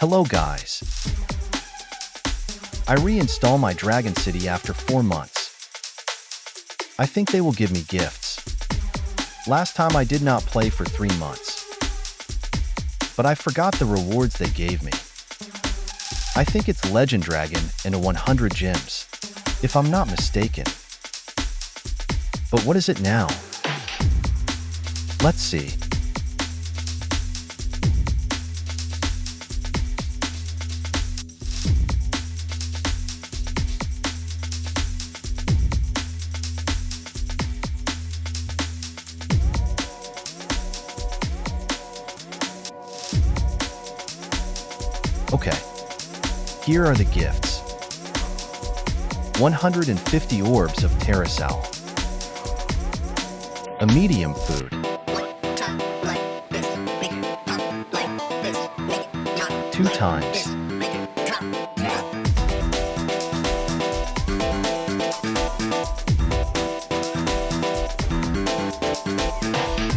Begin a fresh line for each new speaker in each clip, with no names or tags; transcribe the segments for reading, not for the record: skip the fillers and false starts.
Hello guys. I reinstall my Dragon City after 4 months. I think they will give me gifts. Last time I did not play for 3 months. But I forgot the rewards they gave me. I think it's Legend Dragon and a 100 gems, if I'm not mistaken. But what is it now? Let's see. Okay, here are the gifts. 150 orbs of Terrasal. A medium food. 2 times.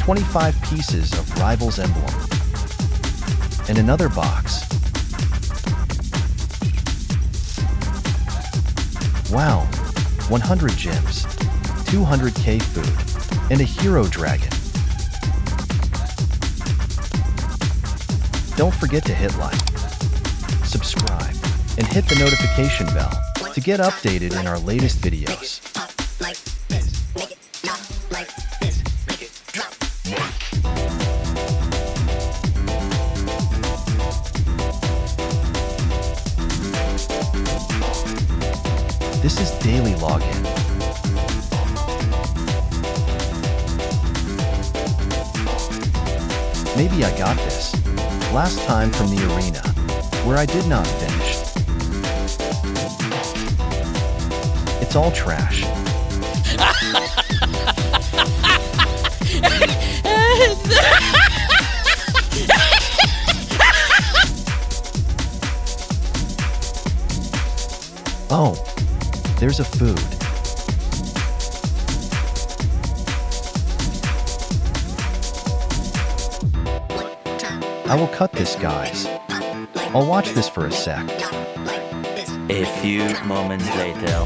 25 pieces of Rival's emblem. And another box. Wow, 100 gems, 200k food, and a hero dragon. Don't forget to hit like, subscribe, and hit the notification bell to get updated in our latest videos. This is daily login. Maybe I got this last time from the arena, where I did not finish. It's all trash. Oh. There's a food. I will cut this, guys. I'll watch this for a sec.
A few moments later.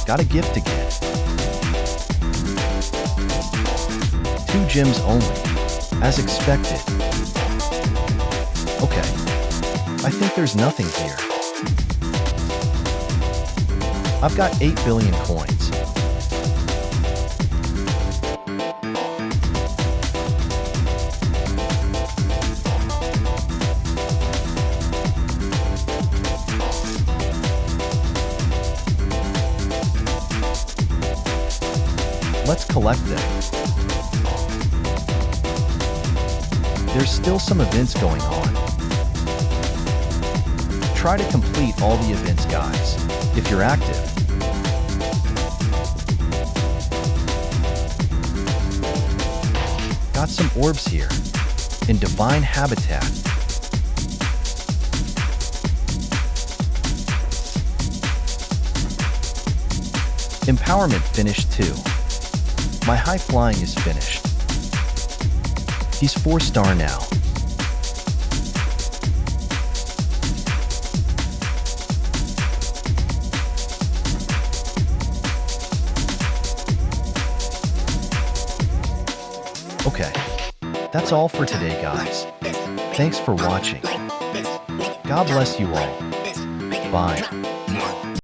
Got a gift again. 2 gems only, as expected. Okay, I think there's nothing here. I've got 8 billion coins. Let's collect them. There's still some events going on. Try to complete all the events, guys, if you're active. Got some orbs here, in Divine Habitat. Empowerment finished too. My high flying is finished. He's 4-star now. Okay, that's all for today, guys. Thanks for watching. God bless you all. Bye.